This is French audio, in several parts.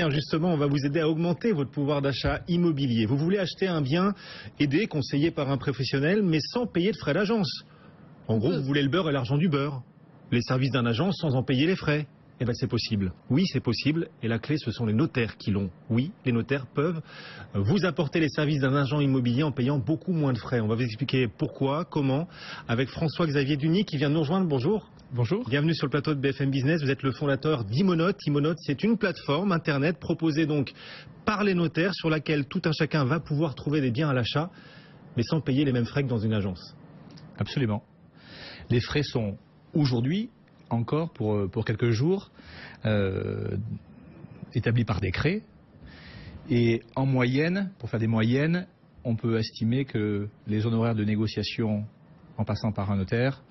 Tiens, justement, on va vous aider à augmenter votre pouvoir d'achat immobilier. Vous voulez acheter un bien aidé, conseillé par un professionnel, mais sans payer de frais d'agence. En gros, vous voulez le beurre et l'argent du beurre. Les services d'un agent sans en payer les frais. Eh bien, c'est possible. Oui, c'est possible. Et la clé, ce sont les notaires qui l'ont. Oui, les notaires peuvent vous apporter les services d'un agent immobilier en payant beaucoup moins de frais. On va vous expliquer pourquoi, comment, avec François-Xavier Duny qui vient de nous rejoindre. Bonjour. Bonjour. Bienvenue sur le plateau de BFM Business. Vous êtes le fondateur d'Imonote. Imonote, c'est une plateforme internet proposée donc par les notaires sur laquelle tout un chacun va pouvoir trouver des biens à l'achat, mais sans payer les mêmes frais que dans une agence. Absolument. Les frais sont aujourd'hui encore pour quelques jours établis par décret, et en moyenne, pour faire des moyennes, on peut estimer que les honoraires de négociation en passant par un notaire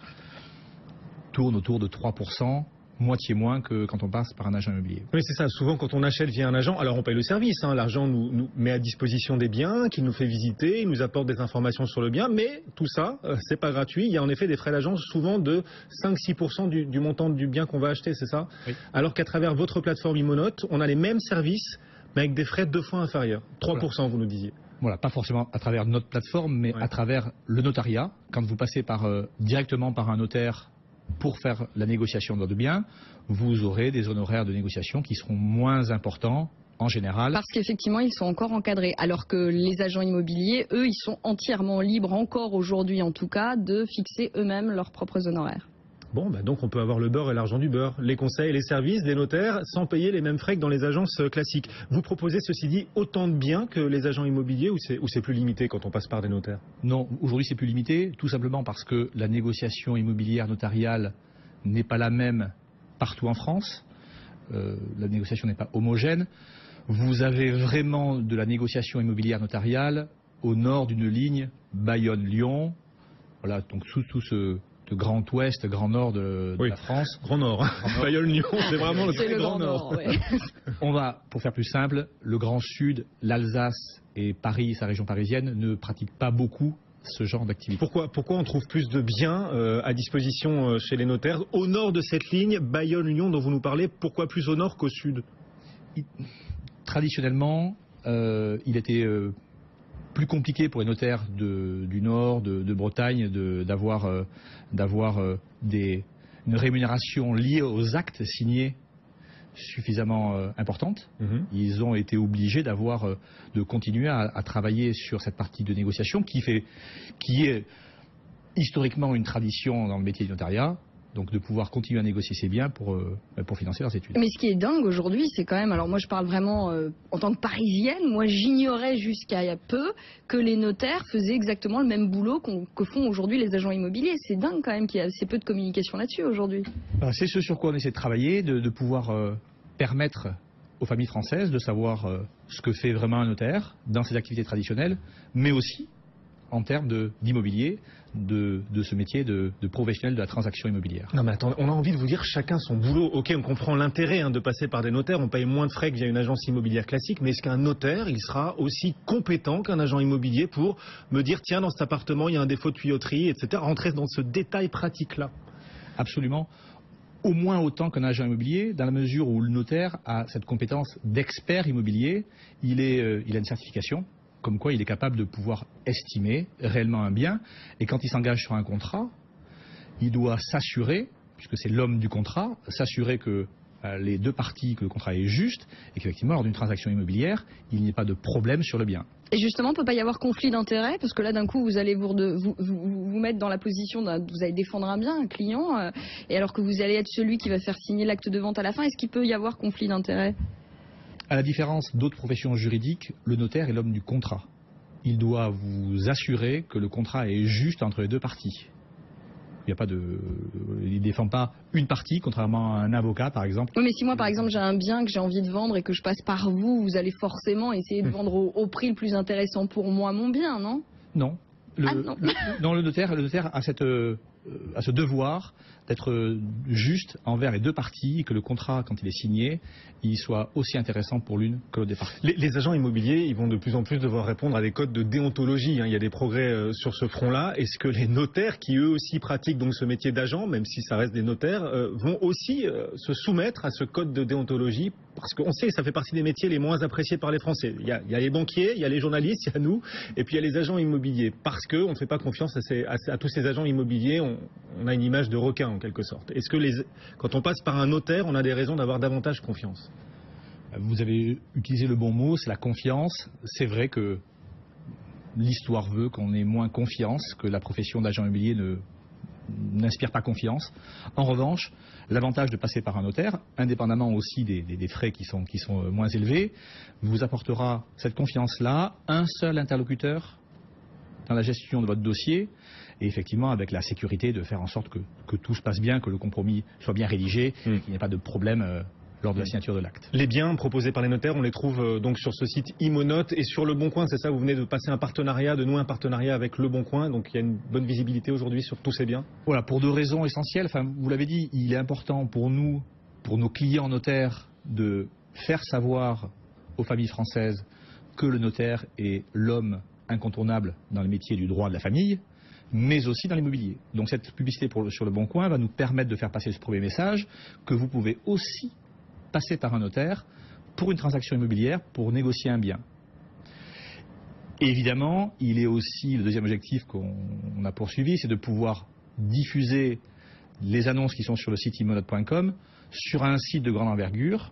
tournent autour de 3%, moitié moins que quand on passe par un agent immobilier. Oui, c'est ça. Souvent, quand on achète via un agent, alors on paye le service. L'argent nous met à disposition des biens, qu'il nous fait visiter, il nous apporte des informations sur le bien, mais tout ça, c'est pas gratuit. Il y a en effet des frais d'agence, souvent de 5-6% du montant du bien qu'on va acheter, c'est ça? Oui. Alors qu'à travers votre plateforme Imonote, on a les mêmes services, mais avec des frais 2 fois inférieurs. 3%, voilà. Vous nous disiez. Voilà, pas forcément à travers notre plateforme, mais à travers le notariat. Quand vous passez directement par un notaire pour faire la négociation de votre bien, vous aurez des honoraires de négociation qui seront moins importants en général. Parce qu'effectivement, ils sont encore encadrés, alors que les agents immobiliers, eux, ils sont entièrement libres, encore aujourd'hui en tout cas, de fixer eux-mêmes leurs propres honoraires. Bon, donc on peut avoir le beurre et l'argent du beurre, les conseils et les services des notaires sans payer les mêmes frais que dans les agences classiques. Vous proposez, ceci dit, autant de biens que les agents immobiliers ou c'est plus limité quand on passe par des notaires? Non, aujourd'hui c'est plus limité, tout simplement parce que la négociation immobilière notariale n'est pas la même partout en France. La négociation n'est pas homogène. Vous avez vraiment de la négociation immobilière notariale au nord d'une ligne Bayonne-Lyon. Voilà, donc tout ce Grand Ouest, Grand Nord de la France. Grand Nord. Bayonne-Lyon, c'est vraiment le Grand Nord. Ouais. On va, pour faire plus simple, le Grand Sud, l'Alsace et Paris, sa région parisienne, ne pratiquent pas beaucoup ce genre d'activité. Pourquoi on trouve plus de biens à disposition chez les notaires au nord de cette ligne Bayonne-Lyon dont vous nous parlez? Pourquoi plus au nord qu'au sud? Traditionnellement, il était plus compliqué pour les notaires du Nord, de Bretagne, d'avoir une rémunération liée aux actes signés suffisamment importante. Ils ont été obligés de continuer à travailler sur cette partie de négociation qui est historiquement une tradition dans le métier du notariat. Donc de pouvoir continuer à négocier ces biens pour financer leurs études. Mais ce qui est dingue aujourd'hui, c'est quand même, alors moi je parle vraiment en tant que parisienne, moi j'ignorais jusqu'à il y a peu que les notaires faisaient exactement le même boulot que font aujourd'hui les agents immobiliers. C'est dingue quand même qu'il y a assez peu de communication là-dessus aujourd'hui. C'est ce sur quoi on essaie de travailler, de pouvoir permettre aux familles françaises de savoir ce que fait vraiment un notaire dans ses activités traditionnelles, mais aussi en termes d'immobilier, de ce métier de professionnel de la transaction immobilière. Non mais attendez, on a envie de vous dire chacun son boulot. Ok, on comprend l'intérêt de passer par des notaires, on paye moins de frais que via une agence immobilière classique, mais est-ce qu'un notaire, il sera aussi compétent qu'un agent immobilier pour me dire tiens, dans cet appartement, il y a un défaut de tuyauterie, etc. Rentrer dans ce détail pratique-là? Absolument. Au moins autant qu'un agent immobilier, dans la mesure où le notaire a cette compétence d'expert immobilier, il a une certification, comme quoi il est capable de pouvoir estimer réellement un bien. Et quand il s'engage sur un contrat, il doit s'assurer, puisque c'est l'homme du contrat, s'assurer que les deux parties, que le contrat est juste et qu'effectivement, lors d'une transaction immobilière, il n'y ait pas de problème sur le bien. Et justement, il ne peut pas y avoir conflit d'intérêts, parce que là, d'un coup, vous allez vous mettre dans la position, vous allez défendre un bien, un client, et alors que vous allez être celui qui va faire signer l'acte de vente à la fin, est-ce qu'il peut y avoir conflit d'intérêts? À la différence d'autres professions juridiques, le notaire est l'homme du contrat. Il doit vous assurer que le contrat est juste entre les deux parties. Il ne défend pas une partie, contrairement à un avocat, par exemple. Oui, mais si moi, par exemple, j'ai un bien que j'ai envie de vendre et que je passe par vous, vous allez forcément essayer de vendre au prix le plus intéressant pour moi mon bien, non? Non. Non. Le notaire a ce devoir d'être juste envers les deux parties et que le contrat, quand il est signé, il soit aussi intéressant pour l'une que l'autre des parties. Les agents immobiliers, ils vont de plus en plus devoir répondre à des codes de déontologie. Il y a des progrès sur ce front-là. Est-ce que les notaires, qui eux aussi pratiquent donc ce métier d'agent, même si ça reste des notaires, vont aussi se soumettre à ce code de déontologie? Parce qu'on sait que ça fait partie des métiers les moins appréciés par les Français. Il y a les banquiers, il y a les journalistes, il y a nous, et puis il y a les agents immobiliers. Parce qu'on ne fait pas confiance à tous ces agents immobiliers, on a une image de requin en quelque sorte. Est-ce que quand on passe par un notaire, on a des raisons d'avoir davantage confiance? Vous avez utilisé le bon mot, c'est la confiance. C'est vrai que l'histoire veut qu'on ait moins confiance, que la profession d'agent immobilier n'inspire pas confiance. En revanche, l'avantage de passer par un notaire, indépendamment aussi des frais qui sont moins élevés, vous apportera cette confiance-là, un seul interlocuteur dans la gestion de votre dossier, et effectivement avec la sécurité de faire en sorte que tout se passe bien, que le compromis soit bien rédigé, qu'il n'y ait pas de problème lors de la signature de l'acte. Les biens proposés par les notaires, on les trouve donc sur ce site Imonote et sur Le Bon Coin, c'est ça? Vous venez de passer un partenariat, de nouer un partenariat avec Le Bon Coin, donc il y a une bonne visibilité aujourd'hui sur tous ces biens? Voilà, pour 2 raisons essentielles. Enfin, vous l'avez dit, il est important pour nous, pour nos clients notaires, de faire savoir aux familles françaises que le notaire est l'homme incontournable dans le métier du droit de la famille, mais aussi dans l'immobilier. Donc cette publicité sur Le Bon Coin va nous permettre de faire passer ce premier message, que vous pouvez aussi passer par un notaire pour une transaction immobilière, pour négocier un bien. Et évidemment, il est aussi, le deuxième objectif qu'on a poursuivi, c'est de pouvoir diffuser les annonces qui sont sur le site imonote.com sur un site de grande envergure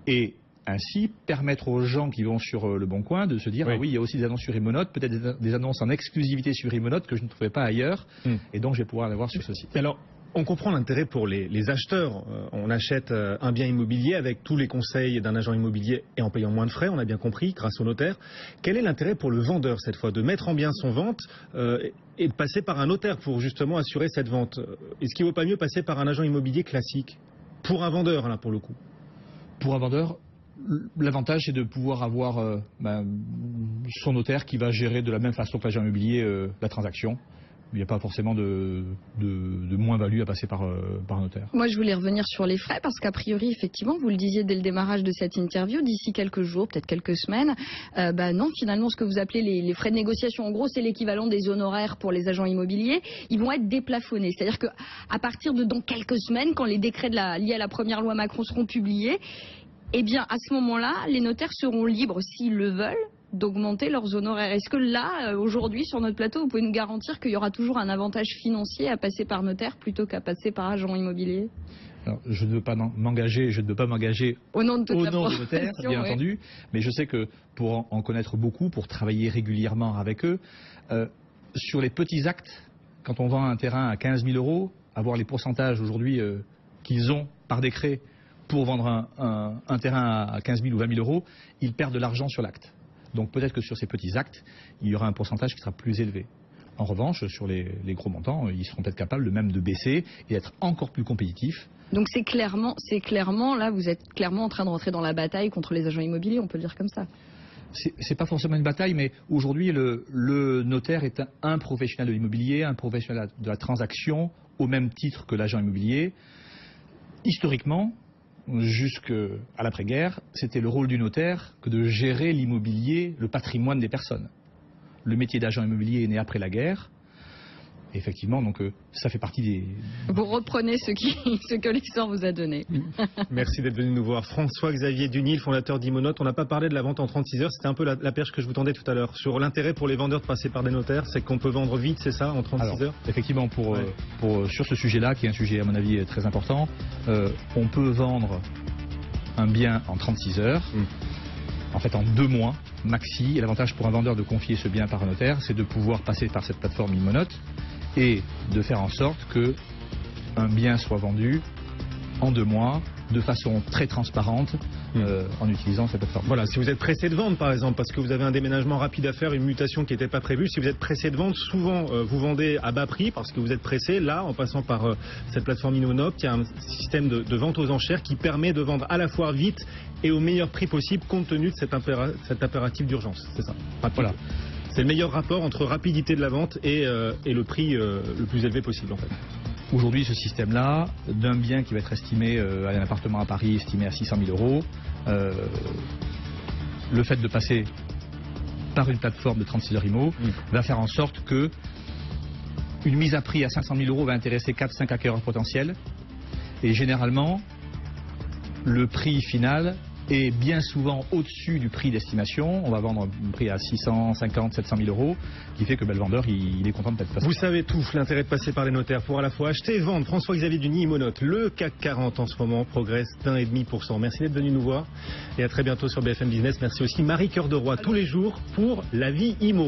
et ainsi permettre aux gens qui vont sur Le Bon Coin de se dire, oui. Ah oui, il y a aussi des annonces sur Imonote, peut-être des annonces en exclusivité sur Imonote que je ne trouvais pas ailleurs, et donc je vais pouvoir les voir sur ce site. Alors, on comprend l'intérêt pour les acheteurs. On achète un bien immobilier avec tous les conseils d'un agent immobilier et en payant moins de frais, on a bien compris, grâce au notaire. Quel est l'intérêt pour le vendeur cette fois, de mettre en bien son vente et de passer par un notaire pour justement assurer cette vente? Est-ce qu'il ne vaut pas mieux passer par un agent immobilier classique? Pour un vendeur, là, pour le coup. Pour un vendeur, l'avantage c'est de pouvoir avoir son notaire qui va gérer de la même façon que l'agent immobilier la transaction. Il n'y a pas forcément de moins-value à passer par un notaire. Moi, je voulais revenir sur les frais parce qu'a priori, effectivement, vous le disiez dès le démarrage de cette interview, d'ici quelques jours, peut-être quelques semaines, non, finalement, ce que vous appelez les frais de négociation, en gros, c'est l'équivalent des honoraires pour les agents immobiliers. Ils vont être déplafonnés. C'est-à-dire qu'à partir de dans quelques semaines, quand les décrets liés à la première loi Macron seront publiés, eh bien, à ce moment-là, les notaires seront libres, s'ils le veulent, d'augmenter leurs honoraires. Est-ce que là, aujourd'hui, sur notre plateau, vous pouvez nous garantir qu'il y aura toujours un avantage financier à passer par notaire plutôt qu'à passer par agent immobilier? Alors, je ne veux pas m'engager, au nom de notaire, bien entendu, mais je sais que pour en connaître beaucoup, pour travailler régulièrement avec eux, sur les petits actes, quand on vend un terrain à 15 000 €, avoir les pourcentages aujourd'hui qu'ils ont par décret pour vendre un terrain à 15 000 ou 20 000 €, ils perdent de l'argent sur l'acte. Donc peut-être que sur ces petits actes, il y aura un pourcentage qui sera plus élevé. En revanche, sur les gros montants, ils seront peut-être capables de baisser et d'être encore plus compétitifs. Donc c'est clairement, là, vous êtes clairement en train de rentrer dans la bataille contre les agents immobiliers, on peut le dire comme ça. C'est pas forcément une bataille, mais aujourd'hui, le notaire est un professionnel de l'immobilier, un professionnel de la transaction, au même titre que l'agent immobilier. Historiquement, jusqu'à l'après-guerre, c'était le rôle du notaire que de gérer l'immobilier, le patrimoine des personnes. Le métier d'agent immobilier est né après la guerre. Effectivement, donc ça fait partie des... Vous reprenez ce que l'histoire vous a donné. Merci d'être venu nous voir. François-Xavier Dunil, fondateur d'Imonote. On n'a pas parlé de la vente en 36 heures. C'était un peu la perche que je vous tendais tout à l'heure. Sur l'intérêt pour les vendeurs de passer par des notaires, c'est qu'on peut vendre vite, c'est ça, en 36 heures? Effectivement, sur ce sujet-là, qui est un sujet à mon avis très important, on peut vendre un bien en 36 heures. En fait, en 2 mois maxi. Et l'avantage pour un vendeur de confier ce bien par un notaire, c'est de pouvoir passer par cette plateforme Imonote et de faire en sorte que un bien soit vendu en 2 mois, de façon très transparente, en utilisant cette plateforme. Voilà, si vous êtes pressé de vendre par exemple, parce que vous avez un déménagement rapide à faire, une mutation qui n'était pas prévue, si vous êtes pressé de vendre, souvent vous vendez à bas prix parce que vous êtes pressé. Là, en passant par cette plateforme Imonote, il y a un système de vente aux enchères qui permet de vendre à la fois vite et au meilleur prix possible compte tenu de cet impératif d'urgence. C'est ça. Voilà. C'est le meilleur rapport entre rapidité de la vente et le prix le plus élevé possible en fait. Aujourd'hui, ce système-là, d'un bien qui va être estimé, un appartement à Paris estimé à 600 000 euros, le fait de passer par une plateforme de 36 heures IMO va faire en sorte que une mise à prix à 500 000 euros va intéresser 4-5 acquéreurs potentiels. Et généralement, le prix final est bien souvent au-dessus du prix d'estimation. On va vendre un prix à 650, 700 000 euros, qui fait que le vendeur, il est content de peut-être passer. Vous savez tout, l'intérêt de passer par les notaires pour à la fois acheter et vendre. François-Xavier Duny, Imonote. Le CAC 40 en ce moment progresse d'1,5%. Merci d'être venu nous voir et à très bientôt sur BFM Business. Merci aussi Marie Cœur de Roy tous les jours pour La Vie Imo.